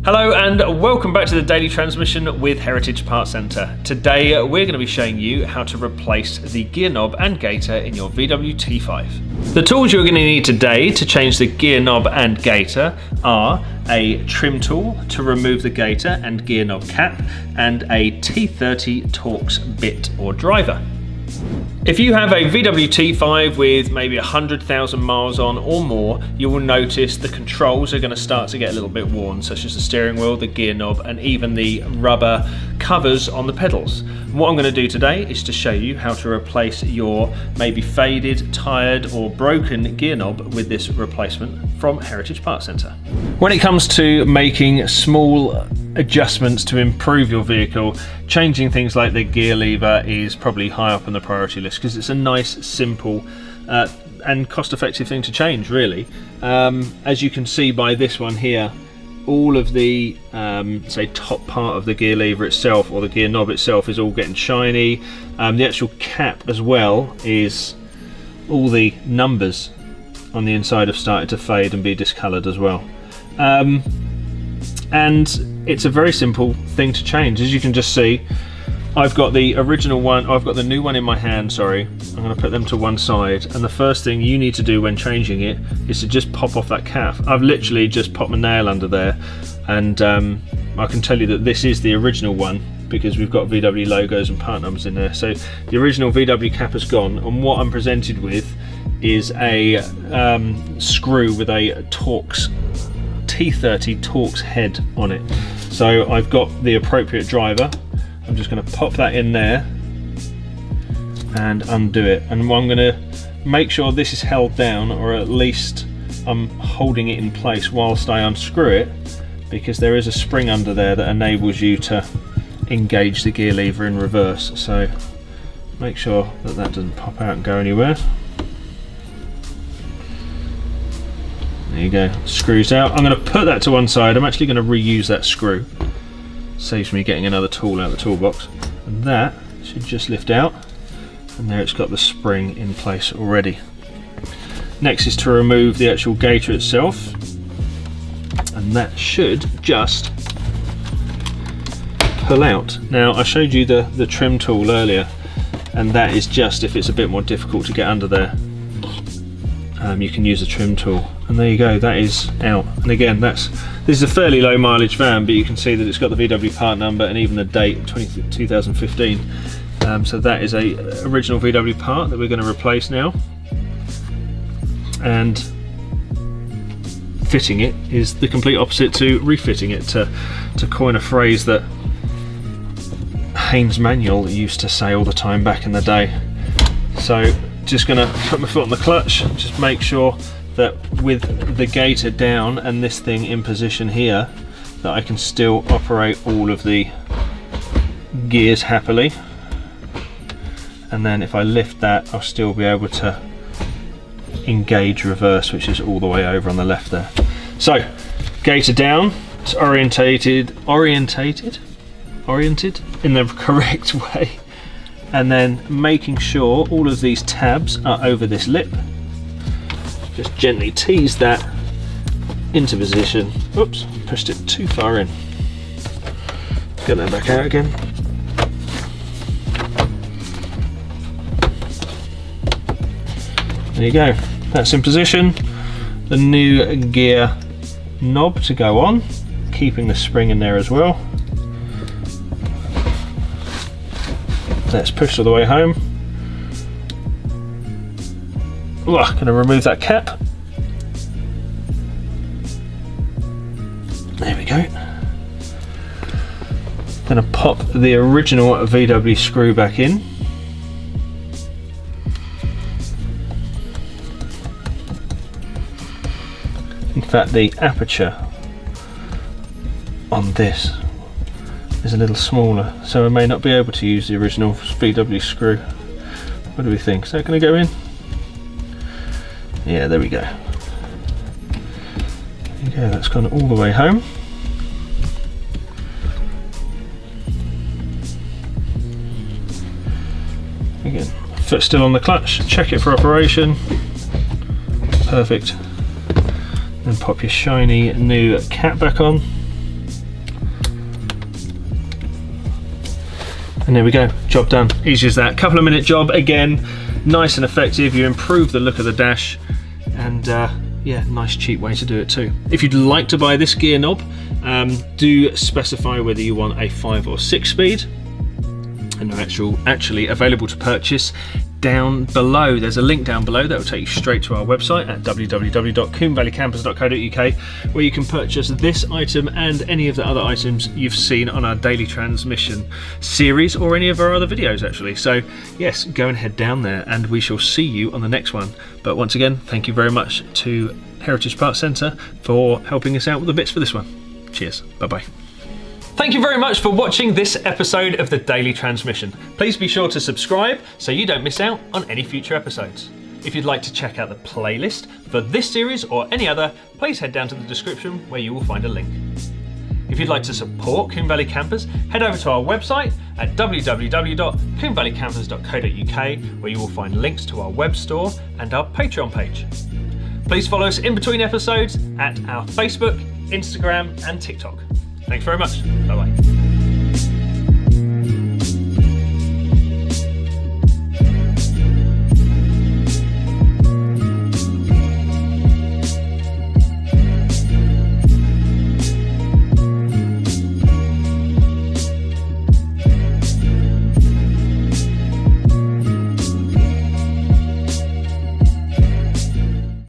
Hello and welcome back to the Daily Transmission with Heritage Part Centre. Today we're going to be showing you how to replace the gear knob and gaiter in your VW T5. The tools you're going to need today to change the gear knob and gaiter are a trim tool to remove the gaiter and gear knob cap and a T30 Torx bit or driver. If you have a VW T5 with maybe 100,000 miles on or more, you will notice the controls are going to start to get a little bit worn, such as the steering wheel, the gear knob, and even the rubber covers on the pedals. What I'm going to do today is to show you how to replace your maybe faded, tired, or broken gear knob with this replacement from Heritage Part Centre. When it comes to making small adjustments to improve your vehicle, changing things like the gear lever is probably high up on the priority list because it's a nice, simple and cost-effective thing to change, really. As you can see by this one here, all of the say top part of the gear lever itself or the gear knob itself is all getting shiny. The actual cap as well, is all the numbers on the inside have started to fade and be discoloured as well. And it's a very simple thing to change. As you can just see, I've got the original one, I've got the new one in my hand, sorry. I'm going to put them to one side, and the first thing you need to do when changing it is to just pop off that cap. I've literally just popped my nail under there, and I can tell you that this is the original one because we've got VW logos and part numbers in there. So the original VW cap is gone, and what I'm presented with is a screw with a Torx T30 Torx head on it. So I've got the appropriate driver. I'm just going to pop that in there and undo it, and I'm going to make sure this is held down, or at least I'm holding it in place whilst I unscrew it, because there is a spring under there that enables you to engage the gear lever in reverse. So make sure that that doesn't pop out and go anywhere. There you go, screws out. I'm going to put that to one side. I'm actually going to reuse that screw. Saves me getting another tool out of the toolbox. And that should just lift out, and there it's got the spring in place already. Next is to remove the actual gaiter itself, and that should just pull out. Now, I showed you the trim tool earlier, and that is just if it's a bit more difficult to get under there. You can use a trim tool, and there you go, that is out. And again, this is a fairly low mileage van, but you can see that it's got the VW part number and even the date 2015. So that is a original VW part that we're going to replace now, and fitting it is the complete opposite to refitting it, to coin a phrase that Haynes Manual used to say all the time back in the day. So just going to put my foot on the clutch, just make sure that with the gaiter down and this thing in position here, that I can still operate all of the gears happily. And then if I lift that, I'll still be able to engage reverse, which is all the way over on the left there. So gaiter down, it's oriented in the correct way. And then making sure all of these tabs are over this lip. Just gently tease that into position. Oops, pushed it too far in. Get that back out again. There you go, that's in position. The new gear knob to go on, keeping the spring in there as well. Let's push all the way home. Going to remove that cap. There we go. Going to pop the original VW screw back in. In fact, the aperture on this is a little smaller, so I may not be able to use the original VW screw. What do we think? Is that going to go in? Yeah, there we go. There you go, that's gone all the way home. Again, foot still on the clutch, check it for operation. Perfect. Then pop your shiny new cap back on. And there we go, job done. Easy as that. Couple of minute job, again, nice and effective. You improve the look of the dash, and yeah, nice cheap way to do it too. If you'd like to buy this gear knob, do specify whether you want a 5 or 6 speed, and they're actually available to purchase down below. There's a link down below that will take you straight to our website at www.combevalleycampers.co.uk, where you can purchase this item and any of the other items you've seen on our daily transmission series, or any of our other videos actually. So yes, go and head down there, and we shall see you on the next one. But once again, thank you very much to Heritage Parts Centre for helping us out with the bits for this one. Cheers, bye bye. Thank you very much for watching this episode of the Daily Transmission. Please be sure to subscribe so you don't miss out on any future episodes. If you'd like to check out the playlist for this series or any other, please head down to the description where you will find a link. If you'd like to support Combe Valley Campers, head over to our website at www.combevalleycampers.co.uk, where you will find links to our web store and our Patreon page. Please follow us in between episodes at our Facebook, Instagram and TikTok. Thanks very much. Bye-bye.